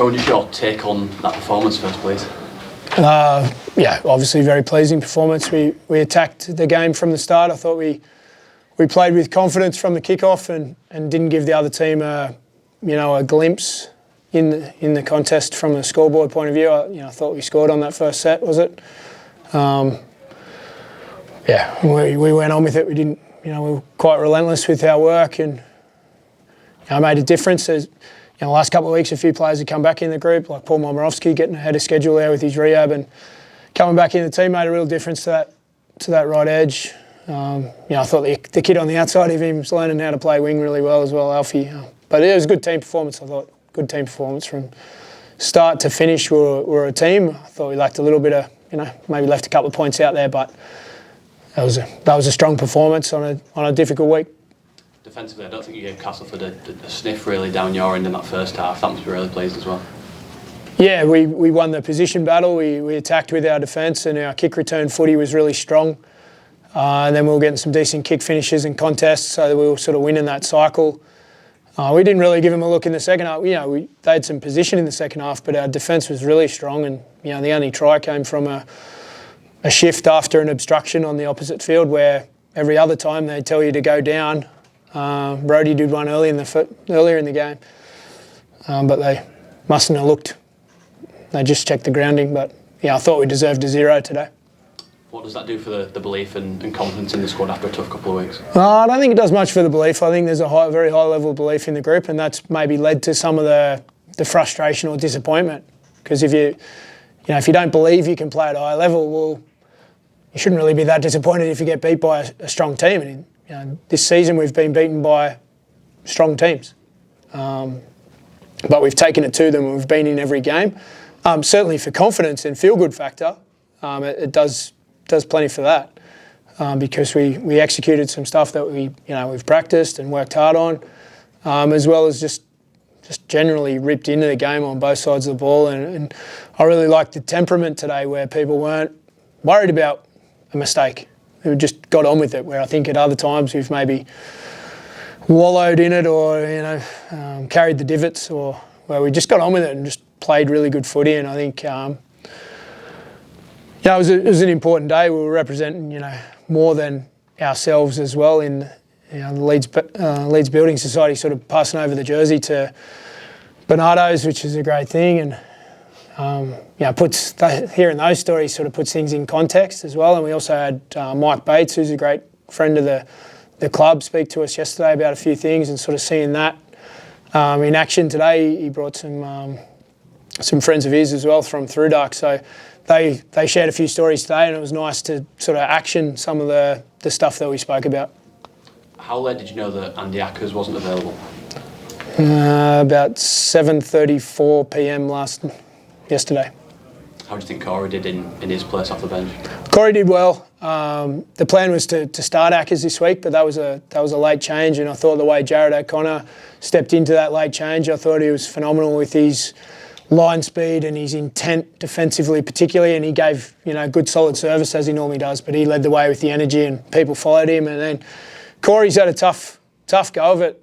Rohan, just your take on that performance first, please. Yeah, obviously very pleasing performance. We attacked the game from the start. I thought we played with confidence from the kickoff and didn't give the other team a glimpse in the contest from a scoreboard point of view. I thought we scored on that first set, was it? We went on with it. We didn't, we were quite relentless with our work and made a difference. The last couple of weeks, a few players have come back in the group, like Paul Momorowski getting ahead of schedule there with his rehab and coming back in the team made a real difference to that right edge. I thought the kid on the outside of him was learning how to play wing really well as well, Alfie. But it was a good team performance, I thought. Good team performance from start to finish. We're a team. I thought we lacked a little bit of, maybe left a couple of points out there, but that was a strong performance on a difficult week. Defensively, I don't think you gave Castleford a sniff really down your end in that first half. That must be really pleased as well. Yeah, we won the position battle. We attacked with our defence and our kick return footy was really strong. And then we were getting some decent kick finishes and contests, so that we were sort of winning that cycle. We didn't really give them a look in the second half. They had some position in the second half, but our defence was really strong. And the only try came from a shift after an obstruction on the opposite field, where every other time they tell you to go down. Brody did one earlier in the game, but they mustn't have looked. They just checked the grounding, but I thought we deserved a 0 today. What does that do for the belief and confidence in the squad after a tough couple of weeks? I don't think it does much for the belief. I think there's a very high level of belief in the group, and that's maybe led to some of the frustration or disappointment. Because if you don't believe you can play at a high level, well, you shouldn't really be that disappointed if you get beat by a strong team. And this season we've been beaten by strong teams, but we've taken it to them and we've been in every game. Certainly for confidence and feel-good factor, it does plenty for that, because we executed some stuff that we've practiced and worked hard on, as well as just generally ripped into the game on both sides of the ball. And I really liked the temperament today, where people weren't worried about a mistake. We just got on with it, where I think at other times we've maybe wallowed in it or carried the divots, or where we just got on with it and just played really good footy. And I think it was an important day. We were representing more than ourselves as well in the Leeds Building Society, sort of passing over the jersey to Bernardo's, which is a great thing. And hearing those stories sort of puts things in context as well. And we also had Mike Bates, who's a great friend of the club, speak to us yesterday about a few things, and sort of seeing that in action today. He brought some friends of his as well from Through Dark. So they shared a few stories today, and it was nice to sort of action some of the stuff that we spoke about. How late did you know that Andy Ackers wasn't available? About 7:34 p.m. yesterday. How do you think Corey did in his place off the bench? Corey did well. The plan was to start Ackers this week, but that was a late change, and I thought the way Jared O'Connor stepped into that late change, I thought he was phenomenal with his line speed and his intent defensively particularly, and he gave good solid service as he normally does, but he led the way with the energy and people followed him. And then Corey's had a tough go of it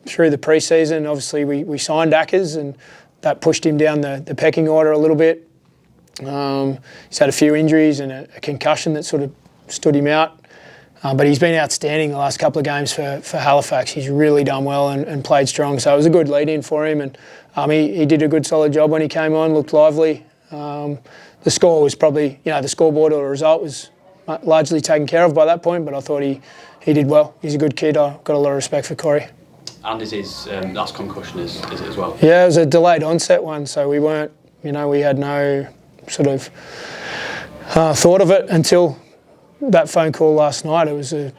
through the pre-season. Obviously we signed Ackers and that pushed him down the pecking order a little bit. He's had a few injuries and a concussion that sort of stood him out. But he's been outstanding the last couple of games for Halifax. He's really done well and played strong. So it was a good lead-in for him. And he did a good solid job when he came on, looked lively. The score was probably, the scoreboard or the result was largely taken care of by that point, but I thought he did well. He's a good kid. I've got a lot of respect for Corey. And is his last concussion is it as well? Yeah, it was a delayed onset one, so we weren't, we had no sort of thought of it until that phone call last night. It was a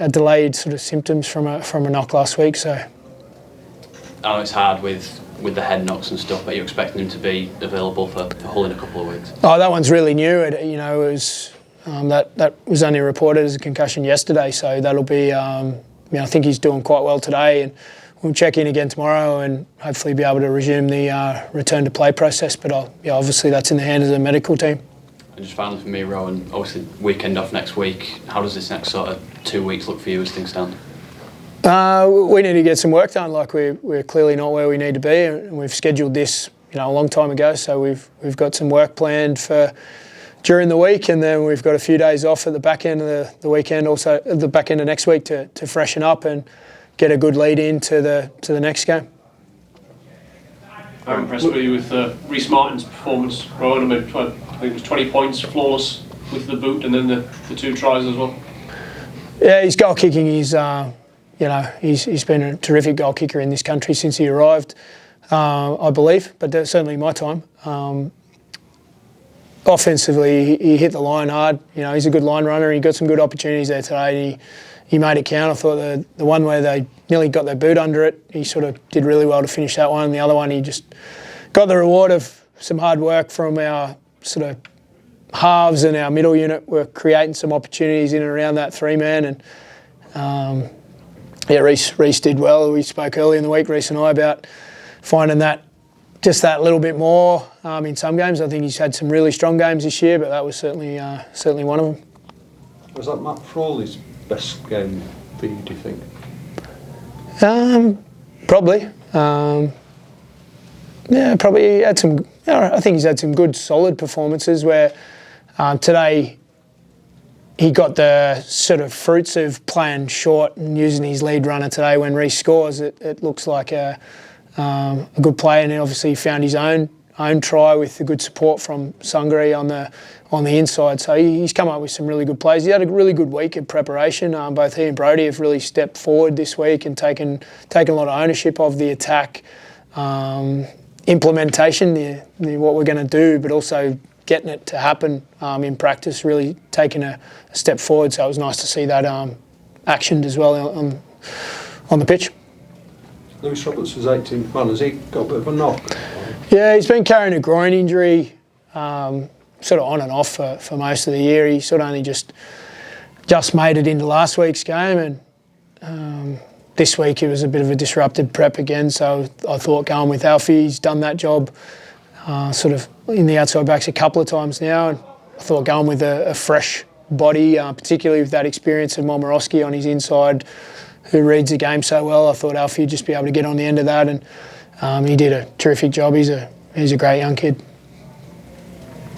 delayed sort of symptoms from a knock last week. So I know it's hard with the head knocks and stuff, but you're expecting him to be available for Hull in a couple of weeks. Oh, that one's really new. It was that was only reported as a concussion yesterday, so that'll be. I think he's doing quite well today, and we'll check in again tomorrow and hopefully be able to resume the return to play process. But obviously that's in the hands of the medical team. And just finally for me, Rohan, obviously weekend off next week. How does this next sort of 2 weeks look for you as things stand? We need to get some work done. Like we're clearly not where we need to be, and we've scheduled this, a long time ago. So we've got some work planned for during the week, and then we've got a few days off at the back end of the weekend, also at the back end of next week to freshen up and get a good lead into the next game. How impressed were you with Rhys Martin's performance, Rohan? I think it was 20 points, flawless with the boot, and then the 2 tries as well. Yeah, his goal kicking is, he's been a terrific goal kicker in this country since he arrived, I believe, but that's certainly my time. Offensively, he hit the line hard. He's a good line runner. He got some good opportunities there today. He made it count. I thought the one where they nearly got their boot under it, he sort of did really well to finish that one. The other one, he just got the reward of some hard work from our sort of halves and our middle unit. We're creating some opportunities in and around that 3-man, and Rhys did well. We spoke earlier in the week, Rhys and I, about finding that little bit more in some games. I think he's had some really strong games this year, but that was certainly one of them. Was that Matt Frawley's best game for you, do you think? Probably. Probably had some. I think he's had some good, solid performances where today he got the sort of fruits of playing short and using his lead runner today. When Rhys scores, it looks like a good play, and then obviously he found his own try with the good support from Sungri on the inside. So he's come up with some really good plays. He had a really good week of preparation. Both he and Brodie have really stepped forward this week and taken a lot of ownership of the attack, implementation, what we're going to do, but also getting it to happen in practice, really taking a step forward. So it was nice to see that actioned as well on the pitch. Lewis Roberts was 18th man. Has he got a bit of a knock? Yeah, he's been carrying a groin injury sort of on and off for most of the year. He sort of only just made it into last week's game, and this week it was a bit of a disrupted prep again. So I thought going with Alfie, he's done that job sort of in the outside backs a couple of times now, and I thought going with a fresh body, particularly with that experience of Momorowski on his inside, who reads the game so well, I thought Alfie would just be able to get on the end of that, and he did a terrific job. He's a great young kid.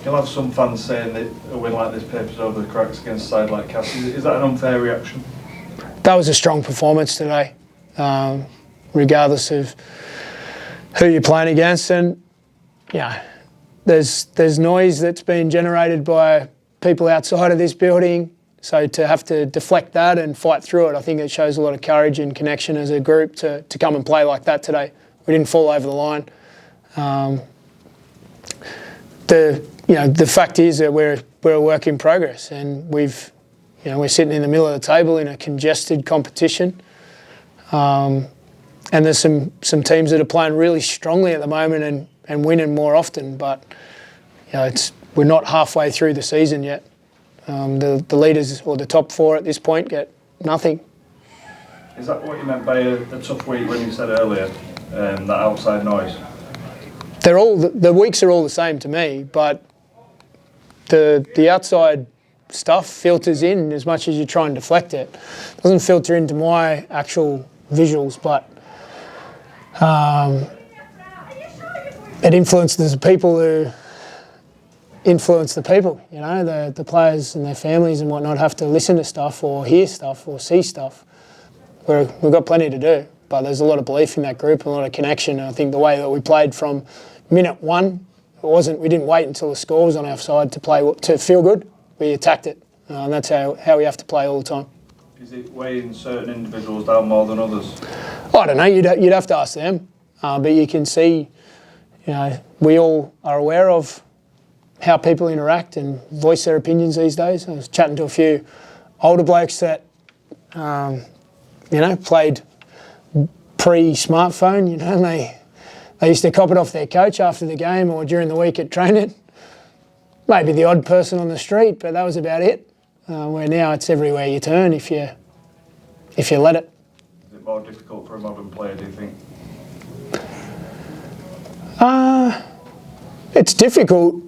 You'll have some fans saying that a win like this papers over the cracks against a side like Cass. Is that an unfair reaction? That was a strong performance today, regardless of who you're playing against. And there's noise that's been generated by people outside of this building. So to have to deflect that and fight through it, I think it shows a lot of courage and connection as a group to come and play like that today. We didn't fall over the line. The fact is that we're a work in progress, and we're sitting in the middle of the table in a congested competition, and there's some teams that are playing really strongly at the moment and winning more often. But we're not halfway through the season yet. The leaders or the top 4 at this point get nothing. Is that what you meant by a tough week when you said earlier that outside noise? The weeks are all the same to me, but the outside stuff filters in as much as you try and deflect it. It doesn't filter into my actual visuals, but it influences the people who influence the people. The players and their families and whatnot have to listen to stuff or hear stuff or see stuff. We've got plenty to do, but there's a lot of belief in that group and a lot of connection. And I think the way that we played from minute 1, we didn't wait until the score was on our side to feel good. We attacked it, and that's how we have to play all the time. Is it weighing certain individuals down more than others? I don't know. You'd have to ask them, but you can see, we all are aware of how people interact and voice their opinions these days. I was chatting to a few older blokes that, played pre-smartphone, and they used to cop it off their coach after the game or during the week at training. Maybe the odd person on the street, but that was about it. Where now it's everywhere you turn if you let it. Is it more difficult for a modern player, do you think? It's difficult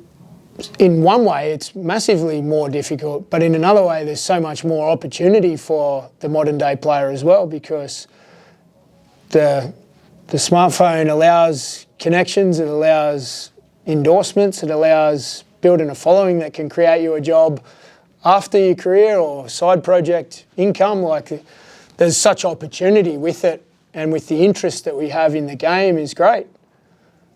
in one way, it's massively more difficult, but in another way, there's so much more opportunity for the modern day player as well, because the smartphone allows connections, it allows endorsements, it allows building a following that can create you a job after your career or side project income. Like, there's such opportunity with it, and with the interest that we have in the game is great.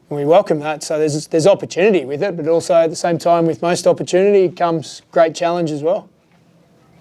And we welcome that. So there's opportunity with it, but also at the same time, with most opportunity comes great challenge as well.